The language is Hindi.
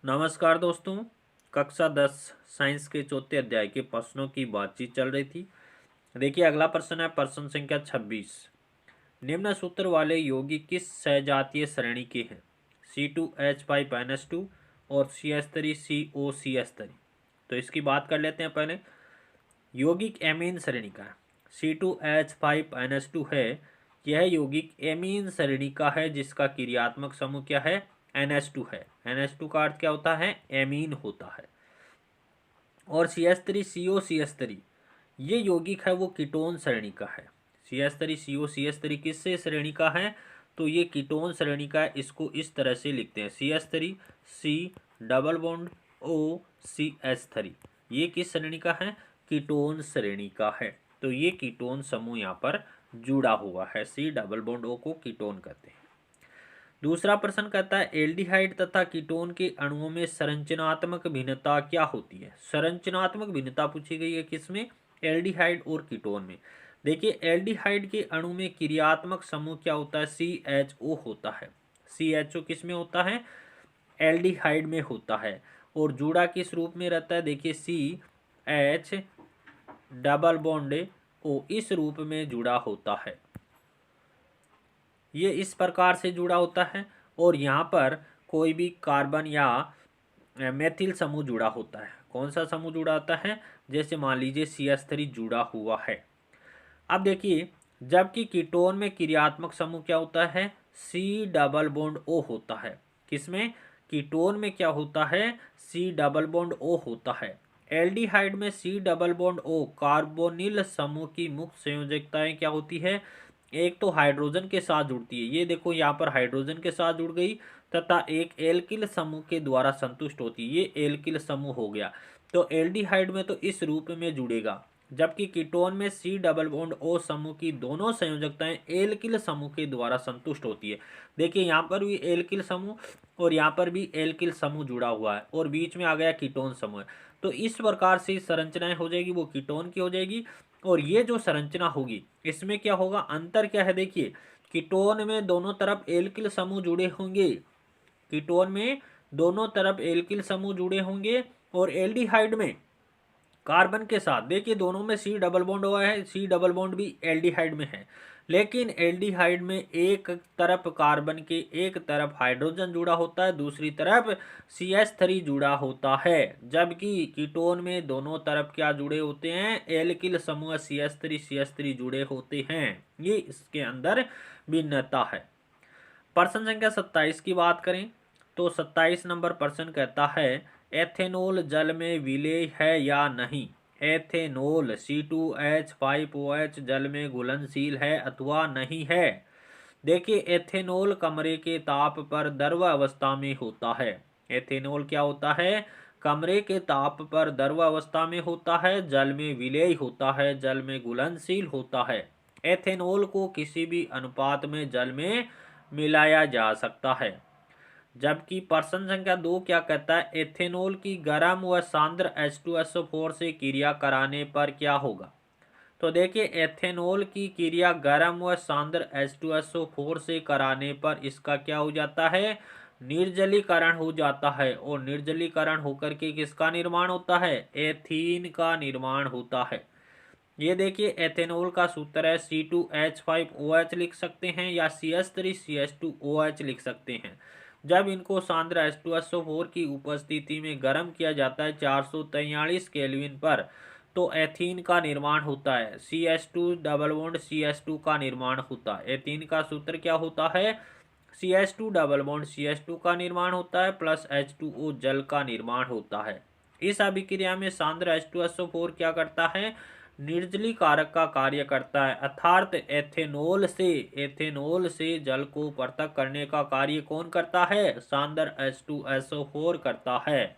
नमस्कार दोस्तों। कक्षा 10 साइंस के चौथे अध्याय के प्रश्नों की बातचीत चल रही थी। देखिए अगला प्रश्न है प्रश्न संख्या 26। निम्न सूत्र वाले यौगिक किस सजातीय श्रेणी के हैं? C2H5NH2 और CH3COCH3। तो इसकी बात कर लेते हैं। पहले यौगिक एमीन श्रेणी का है। C2H5NH2 है। यह यौगिक एमीन श्रेणी का है जिसका क्रियात्मक समूह क्या है? NH2 है। NH2 का अर्थ क्या होता है? एमीन होता है। और CH3COCH3 ये यौगिक है वो कीटोन श्रेणी का है। CH3COCH3 किससे श्रेणी का है? तो ये कीटोन श्रेणी का है। इसको इस तरह से लिखते हैं CH3C डबल बॉन्ड OCH3। ये किस श्रेणी का है? कीटोन श्रेणी का है। तो ये कीटोन समूह यहाँ पर जुड़ा हुआ है। C डबल बॉन्ड O को कीटोन कहते हैं। दूसरा प्रश्न कहता है एल्डिहाइड तथा कीटोन के अणुओं में संरचनात्मक भिन्नता क्या होती है? संरचनात्मक भिन्नता पूछी गई है किसमें? एल्डिहाइड और कीटोन में। देखिए एल्डिहाइड के अणु में क्रियात्मक समूह क्या होता है? CHO होता है। CHO किस में होता है? एल्डिहाइड में होता है। और जुड़ा किस रूप में रहता है? देखिए CH डबल बॉन्ड O इस रूप में जुड़ा होता है। ये इस प्रकार से जुड़ा होता है। और यहाँ पर कोई भी कार्बन या मेथिल समूह जुड़ा होता है। कौन सा समूह जुड़ा होता है? जैसे मान लीजिए CH3 जुड़ा हुआ है। अब देखिए जबकि कीटोन में क्रियात्मक समूह क्या होता है? C डबल बॉन्ड O होता है। किसमें? कीटोन में क्या होता है? C डबल बॉन्ड O होता है। एल्डिहाइड में C double bond O carbonyl समूह की मुख्य संयोजकताएं क्या होती है? एक तो हाइड्रोजन के साथ जुड़ती है। ये देखो यहाँ पर हाइड्रोजन के साथ जुड़ गई तथा एक एल्किल समूह के द्वारा संतुष्ट होती है। ये एल्किल समूह हो गया। तो एल्डिहाइड में तो इस रूप में जुड़ेगा। जबकि कीटोन में C डबल बॉन्ड O समूह की दोनों संयोजकताएं एल्किल समूह के द्वारा संतुष्ट होती है। देखिए यहाँ पर भी एल्किल समूह और यहाँ पर भी एल्किल समूह जुड़ा हुआ है और बीच में आ गया कीटोन समूह। तो इस प्रकार से संरचनाएं हो जाएगी वो कीटोन की हो जाएगी। और ये जो संरचना होगी इसमें क्या होगा? अंतर क्या है? देखिए कीटोन में दोनों तरफ एल्किल समूह जुड़े होंगे। कीटोन में दोनों तरफ एल्किल समूह जुड़े होंगे और एल्डिहाइड में कार्बन के साथ देखिए दोनों में C डबल बॉन्ड हुआ है। C डबल बॉन्ड भी एल्डिहाइड में है। लेकिन एल्डिहाइड में एक तरफ कार्बन के एक तरफ हाइड्रोजन जुड़ा होता है, दूसरी तरफ CH3 जुड़ा होता है। जबकि कीटोन में दोनों तरफ क्या जुड़े होते हैं? एल्किल समूह CH3 जुड़े होते हैं। ये इसके अंदर भिन्नता है। प्रश्न संख्या 27 की बात करें तो 27 नंबर प्रश्न कहता है एथेनॉल जल में विलेय है या नहीं? एथेनॉल C2H5OH जल में घुलनशील है अथवा नहीं है? देखिए एथेनॉल कमरे के ताप पर द्रव अवस्था में होता है। एथेनॉल क्या होता है? कमरे के ताप पर द्रव अवस्था में होता है, जल में विलेय होता है, जल में घुलनशील होता है। एथेनॉल को किसी भी अनुपात में जल में मिलाया जा सकता है। जबकि प्रश्न संख्या 2 क्या कहता है? एथेनॉल की गर्म व सांद्र H2SO4 से क्रिया कराने पर क्या होगा? तो देखिए एथेनॉल की क्रिया गर्म व सांद्र H2SO4 से कराने पर इसका क्या हो जाता है? निर्जलीकरण हो जाता है। और निर्जलीकरण होकर के किसका निर्माण होता है? एथीन का निर्माण होता है। ये देखिए एथेनॉल का सूत्र है C2H5OH लिख सकते हैं या CH3CH2OH लिख सकते हैं। जब इनको सांद्र H2SO4 की उपस्थिति में गर्म किया जाता है 443 केल्विन पर तो एथीन का निर्माण होता है। CH2 डबल बॉन्ड CH2 का निर्माण होता है। एथीन का सूत्र क्या होता है? CH2 डबल बॉन्ड CH2 का निर्माण होता है प्लस H2O जल का निर्माण होता है। इस अभिक्रिया में सांद्र H2SO4 क्या करता है? निर्जलीकारक का कार्य करता है। अर्थात एथेनॉल से जल को पृथक करने का कार्य कौन करता है? सांद्र H2SO4 करता है।